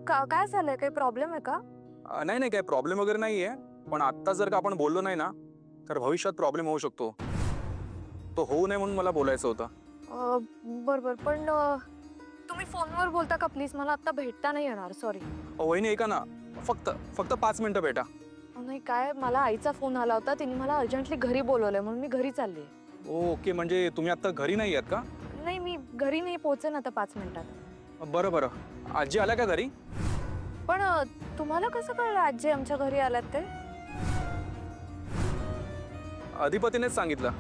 काय झालंय? काही प्रॉब्लेम आहे का? नाही नाही, काही प्रॉब्लेम वगैरे नाहीये, पण आता जर का आपण बोललो नाही ना तर भविष्यात प्रॉब्लेम होऊ शकतो. तो होऊ नये म्हणून मला बोलायचं होतं. बरोबर, पण तुम्ही फोनवर बोलता का प्लीज? मला आता भेटता नाही येणार, सॉरी. वहिनी ऐका ना, फक्त 5 मिनिटं भेटा. नाही काय, मला आईचा फोन आला होता, तिने मला अर्जंटली घरी बोलवलंय म्हणून मी घरी चालली. ओके, म्हणजे तुम्ही आता घरी नाही आहेत का? नाही, मी घरी नाही, पोहोचेन आता 5 मिनिटात. बरं बरं, आजी आल्या का घरी? पण तुम्हाला कसं कळलं आजी आमच्या घरी आल्यात ते? अधिपतीनेच सांगितलं.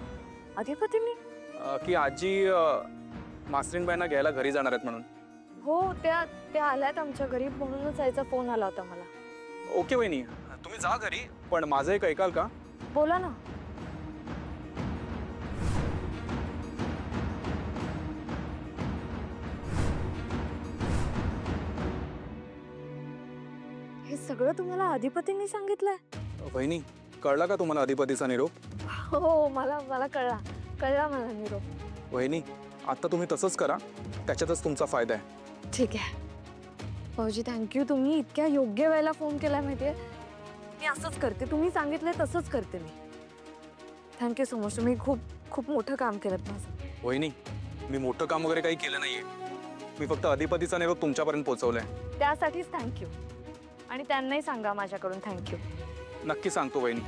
अधिपतींनी? की आजी मास्टरीनबाईंना घ्यायला घरी जाणार आहेत म्हणून. हो, त्या आल्यात आमच्या घरी, म्हणूनच आईचा फोन आला होता मला. ओके वहिनी, तुम्ही जा घरी, पण माझं एक ऐकाल का? बोला ना. हे सगळं तुम्हाला अधिपतींनी सांगितलंय? वहिनी, कळला का तुम्हाला अधिपतीचा निरोप? हो, मला कळला मला निरोप. वहिनी, आता तुम्ही तसंच करा, त्याच्यातच तुमचा फायदा आहे. ठीक आहे भाऊजी, थँक्यू. तुम्ही इतक्या योग्य वेळेला फोन केला माहितीये. मी असंच करते, तुम्ही सांगितलंय तसंच करते मी. Thank you so much. तुम्ही खूप मोठं काम केलं माझं. वहिनी, मी मोठं काम वगैरे काही केलं नाहीये. मी फक्त अधिपतीचा निरोप तुमच्यापर्यंत पोहोचवलाय. त्यासाठीच थँक्यू. आणि त्यांनाही सांगा माझ्याकडून थँक्यू. नक्की सांगतो वहिनी.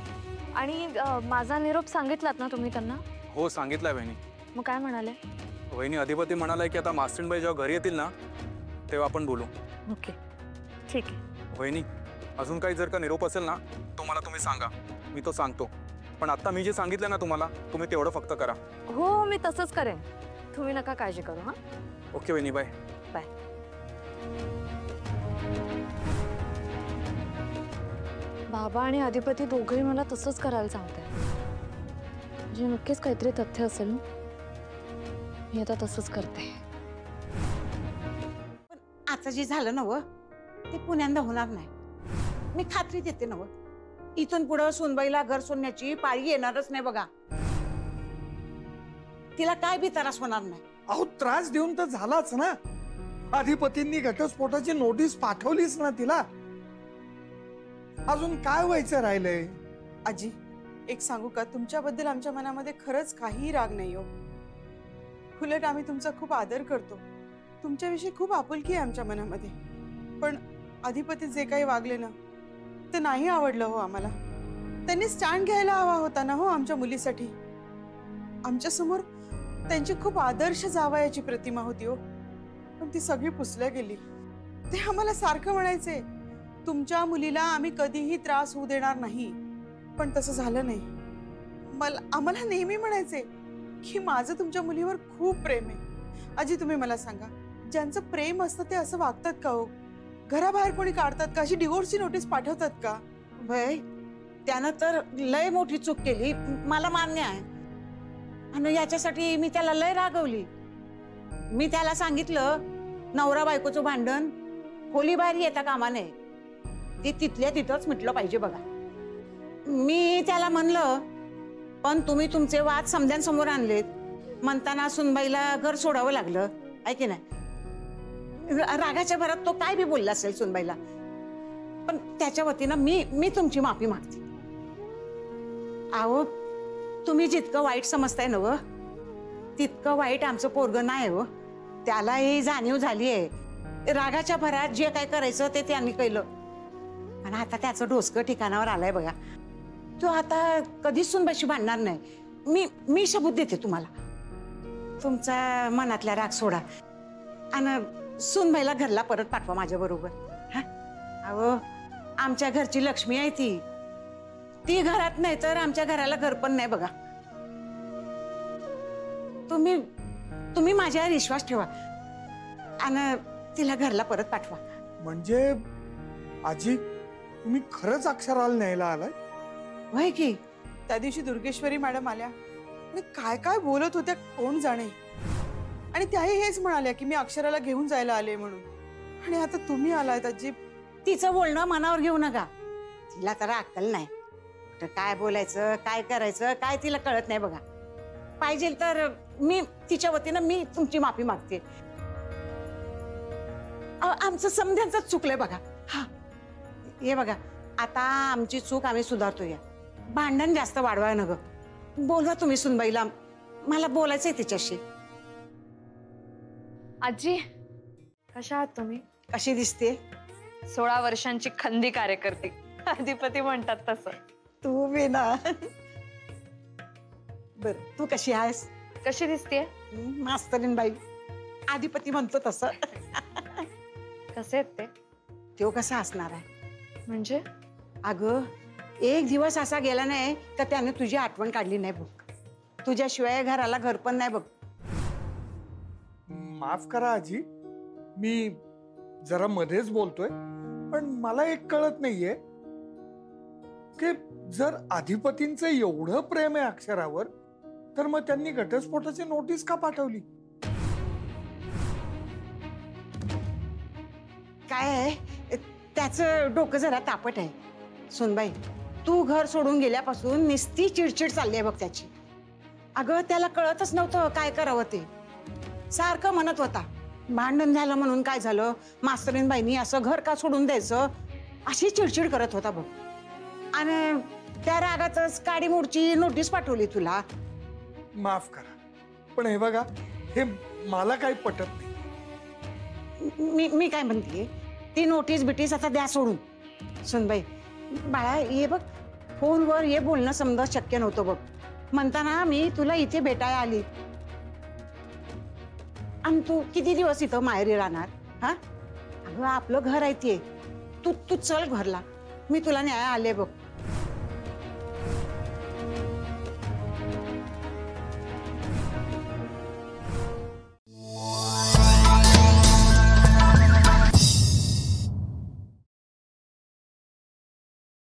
आणि माझा निरोप सांगितलात ना तुम्ही त्यांना? हो, सांगितलंय वहिनी. मग काय म्हणाले? वहिनी, अधिपती म्हणालाय की आता मास्टरीनबाई जेव्हा घरी येतील ना तेव्हा आपण बोलू. ओके, ठीक आहे. वहिनी, अजून काही जर का निरोप असेल ना तो मला तुम्ही सांगा, मी तो सांगतो. पण आता मी जे सांगितलं ना तुम्हाला, तुम्ही तेवढं फक्त करा. हो, मी तसंच करेन. तुम्ही नका काळजी करू. हां, ओके वहिनी, बाय बाय. बाबा आणि अधिपती दोघंही मला तसंच करायला सांगताय. म्हणजे नक्कीच काहीतरी तथ्य असेल. मी आता तसंच करते. पण आता जे झालं ना ते पुण्यांदा होणार नाही. मी खात्री देते ना. इथून पुढं सुनबाईला घर सोडण्याची पाळी येणारच नाही बघा. तिला काय बी त्रास होणार नाही. अहो, त्रास देऊन तर झालाच ना. अधिपतींनी घटस्फोटाची नोटीस पाठवलीच ना तिला. अजून काय व्हायचं राहिलंय? आजी, एक सांगू का, तुमच्याबद्दल आमच्या मनामध्ये खरंच काही राग नाही हो. उलट आम्ही तुमचा खूप आदर करतो. तुमच्याविषयी खूप आपुलकी आहे आमच्या मनामध्ये. पण अधिपती जे काही वागले ना ते नाही आवडलं हो आम्हाला. त्यांनी स्टँड घ्यायला हवा होता ना हो आमच्या मुलीसाठी. आमच्या समोर त्यांची खूप आदर्श जावयाची प्रतिमा होती हो, पण ती सगळी पुसल्या गेली. ते आम्हाला सारखं म्हणायचे, तुमच्या मुलीला आम्ही कधीही त्रास होऊ देणार नाही. पण तसं झालं नाही. आम्हाला नेहमी म्हणायचे की माझं तुमच्या मुलीवर खूप प्रेम आहे. आजी, तुम्ही मला सांगा, ज्यांचं प्रेम असतं ते असं वागतात का हो? घराबाहेर कोणी काढतात का? अशी डिवोर्सची नोटीस पाठवतात का? भय, त्यानं तर लय मोठी चूक केली, मला मान्य आहे. आणि याच्यासाठी मी त्याला लय रागवली. मी त्याला सांगितलं, नवरा बायकोचं भांडण खोलीबाहेर येता कामा नये. ते तिथल्या तिथंच मिटलं पाहिजे बघा. मी त्याला म्हणलं, पण तुम्ही तुमचे वाद समध्यांसमोर आणलेत म्हणताना सुनबाईला घर सोडावं लागलं, आहे की नाही? रागाच्या भरात तो काय बी बोलला असेल सुनबाईला. पण त्याच्या वतीनं मी तुमची माफी मागते. अहो, तुम्ही जितकं वाईट समजताय ना तितकं वाईट आमचं पोरगं नाही हो. त्याला ही जाणीव झाली आहे. रागाच्या भरात जे काय करायचं ते त्यांनी केलं. आणि आता त्याचं डोसकं ठिकाणावर आलंय बघा. तो आता कधीच सुनबाईशी भांडणार नाही. मी सबूत देते तुम्हाला. तुमचा मनातला राग सोडा आणि सुनबाईला घरला परत पाठवा माझ्या बरोबर. अहो, आमच्या घरची लक्ष्मी आहे ती घरात नाही तर आमच्या घराला घर पण नाही बघा. तुम्ही माझ्यावर विश्वास ठेवा आणि तिला घरला परत पाठवा. म्हणजे आजी, तुम्ही खरंच अक्षराला न्यायला आलाय? होय की. त्या दिवशी दुर्गेश्वरी मॅडम आल्या आणि काय काय बोलत होत्या कोण जाणे. आणि त्याही हेच म्हणाल्या की मी अक्षराला घेऊन जायला आले म्हणून. आणि आता तुम्ही आलात आजी. तिचं बोलणं मनावर घेऊ नका. तिला तर अक्कल नाही. काय बोलायचं, काय करायचं, काय तिला कळत नाही बघा. पाहिजे तर मी तिच्या वतीनं तुमची माफी मागते. आमचं समध्यांचंच चुकलंय बघा. हा हे बघा, आता आमची चूक आम्ही सुधारतोय. भांडण जास्त वाढवाय न ग. बोलवा तुम्ही सुनबाईला, मला बोलायचंय तिच्याशी. आजी कशा आहात तुम्ही? कशी दिसते? 16 वर्षांची खंदी कार्यकर्ती, अधिपती म्हणतात तसं. तू बी ना. बर, तू कशी आहेस? कशी दिसतेय? मास्तरीन बाई, अधिपती म्हणतो तसं. कसे आहेत ते? तो कसा असणार आहे? म्हणजे अगं, एक दिवस असा गेला नाही तर त्याने तुझी आठवण काढली नाही बघ. तुझ्याशिवाय घराला घर पण नाही बघ. माफ करा आजी, मी जरा मध्येच बोलतोय, पण मला एक कळत नाहीये की जर अधिपतींचं एवढं प्रेम आहे अक्षरावर, तर मग त्यांनी घटस्फोटाची नोटीस का पाठवली? काय आहे, त्याचं डोकं जरा तापट आहे. सुनबाई, तू घर सोडून गेल्यापासून निस्ती चिडचिड चालली आहे बघ त्याची. अगं, त्याला कळतच नव्हतं काय करावं ते. सारखं म्हणत होता, भांडण झालं म्हणून काय झालं, मास्तरीनबाईंनी असं घर का सोडून द्यायचं, अशी चिडचिड करत होता बघ. आणि त्या रागातच काडीमोडची नोटीस पाठवली तुला. माफ करा, पण हे बघा, हे मला काही पटत नाही. मी काय म्हणते, ती नोटीस बिटीस आता द्या सोडून. सुनबाई, बाळा ये बघ, फोनवर हे बोलणं समजा शक्य नव्हतं बघ. म्हणताना मी तुला इथे भेटायला आली. आणि तू किती दिवस इथं माहेरी राहणार? हा अगं, आपलं घर आहे ते. तू चल घरला, मी तुला न्याय आले बघ.